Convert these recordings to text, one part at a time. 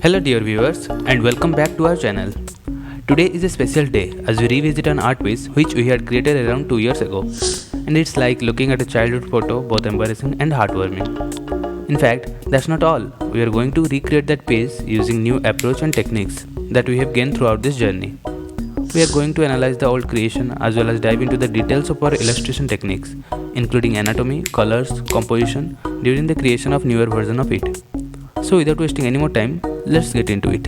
Hello dear viewers and welcome back to our channel. Today is a special day as we revisit an art piece which we had created around 2 years ago, and it's like looking at a childhood photo, both embarrassing and heartwarming. In fact, that's not all. We are going to recreate that piece using new approach and techniques that we have gained throughout this journey. We are going to analyze the old creation as well as dive into the details of our illustration techniques, including anatomy, colors, composition during the creation of newer version of it. So without wasting any more time, let's get into it.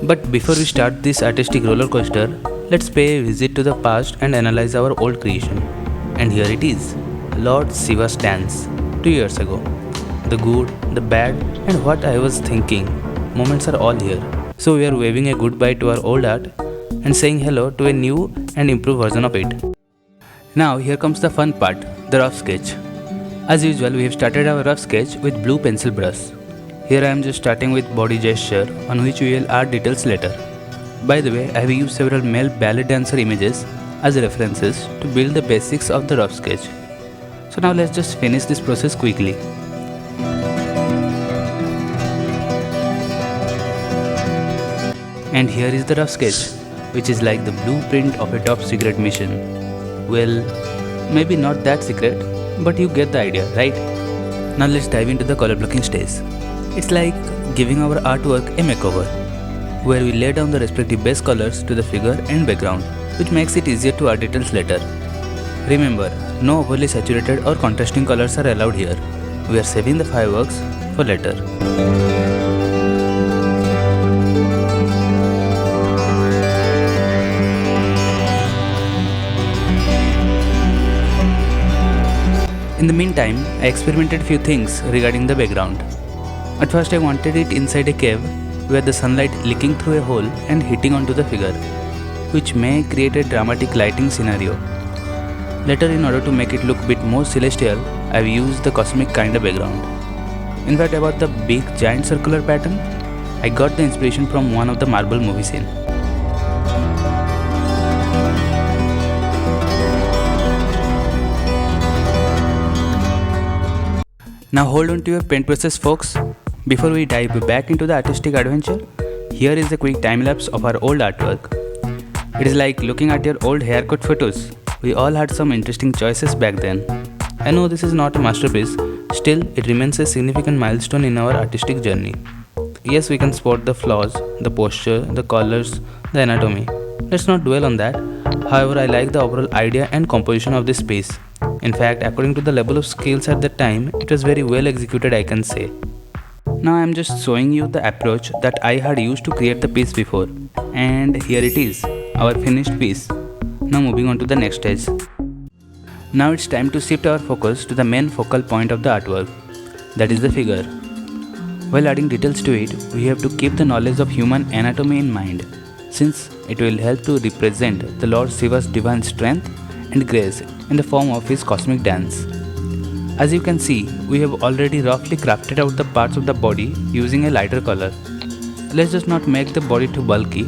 But before we start this artistic roller coaster, let's pay a visit to the past and analyze our old creation. And here it is, Lord Shiva's dance, 2 years ago. The good, the bad, and what I was thinking moments are all here. So we are waving a goodbye to our old art and saying hello to a new and improved version of it. Now here comes the fun part, the rough sketch. As usual, we have started our rough sketch with blue pencil brush. Here I am just starting with body gesture on which we will add details later. By the way, I have used several male ballet dancer images as references to build the basics of the rough sketch. So now let's just finish this process quickly. And here is the rough sketch, which is like the blueprint of a top secret mission. Well, maybe not that secret, but you get the idea, right? Now let's dive into the color blocking stage. It's like giving our artwork a makeover, where we lay down the respective base colors to the figure and background, which makes it easier to add details later. Remember, no overly saturated or contrasting colors are allowed here. We are saving the fireworks for later. In the meantime, I experimented few things regarding the background. At first I wanted it inside a cave where the sunlight leaking through a hole and hitting onto the figure, which may create a dramatic lighting scenario. Later, in order to make it look bit more celestial, I've used the cosmic kind of background. In fact, about the big giant circular pattern, I got the inspiration from one of the Marvel movie scene. Now hold on to your paintbrushes, folks. Before we dive back into the artistic adventure, here is a quick time lapse of our old artwork. It is like looking at your old haircut photos. We all had some interesting choices back then. I know this is not a masterpiece, still it remains a significant milestone in our artistic journey. Yes, we can spot the flaws, the posture, the colors, the anatomy. Let's not dwell on that. However, I like the overall idea and composition of this piece. In fact, according to the level of skills at the time, it was very well executed, I can say. Now I am just showing you the approach that I had used to create the piece before. And here it is, our finished piece. Now moving on to the next stage. Now it's time to shift our focus to the main focal point of the artwork, that is the figure. While adding details to it, we have to keep the knowledge of human anatomy in mind, since it will help to represent the Lord Shiva's divine strength and grace in the form of his cosmic dance. As you can see, we have already roughly crafted out the parts of the body using a lighter color. Let's just not make the body too bulky.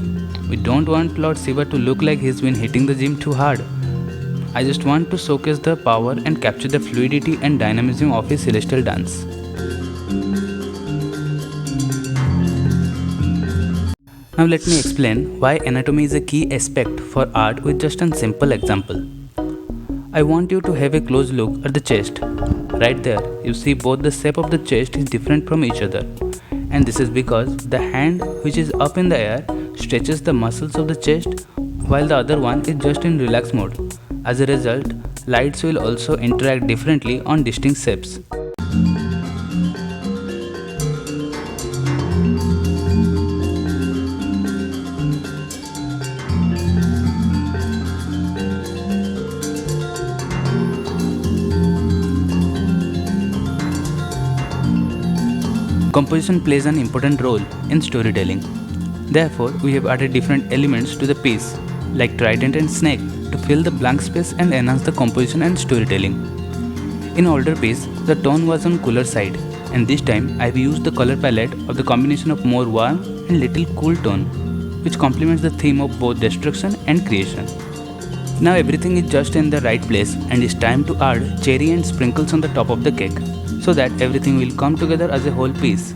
We don't want Lord Shiva to look like he's been hitting the gym too hard. I just want to showcase the power and capture the fluidity and dynamism of his celestial dance. Now let me explain why anatomy is a key aspect for art with just a simple example. I want you to have a close look at the chest. Right there, you see both the shape of the chest is different from each other. And this is because the hand which is up in the air stretches the muscles of the chest while the other one is just in relaxed mode. As a result, lights will also interact differently on distinct shapes. Composition plays an important role in storytelling. Therefore, we have added different elements to the piece, like trident and snake, to fill the blank space and enhance the composition and storytelling. In older piece, the tone was on cooler side, and this time I have used the color palette of the combination of more warm and little cool tone, which complements the theme of both destruction and creation. Now everything is just in the right place and it's time to add cherry and sprinkles on the top of the cake so that everything will come together as a whole piece.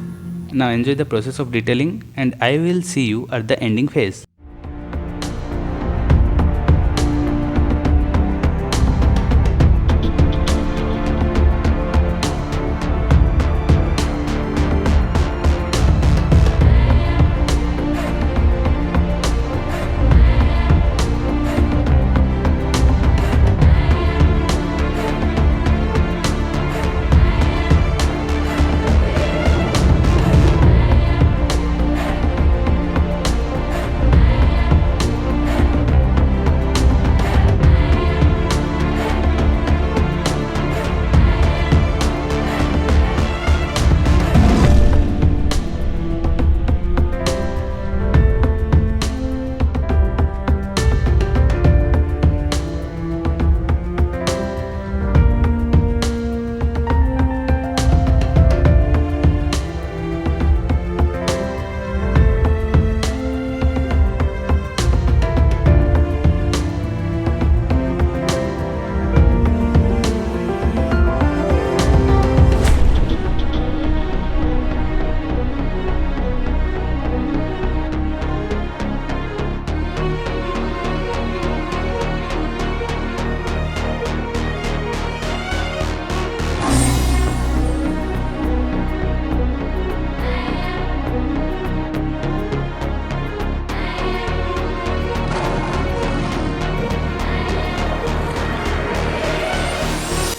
Now enjoy the process of detailing and I will see you at the ending phase.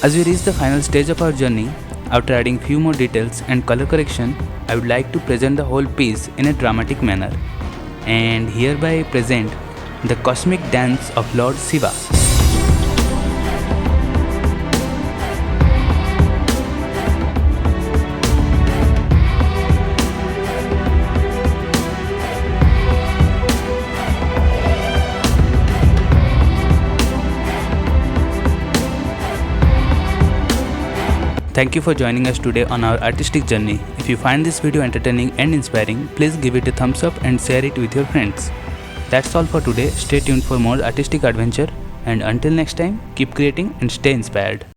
As we reach the final stage of our journey, after adding few more details and color correction, I would like to present the whole piece in a dramatic manner and hereby present the cosmic dance of Lord Shiva. Thank you for joining us today on our artistic journey. If you find this video entertaining and inspiring, please give it a thumbs up and share it with your friends. That's all for today. Stay tuned for more artistic adventure and until next time, keep creating and stay inspired.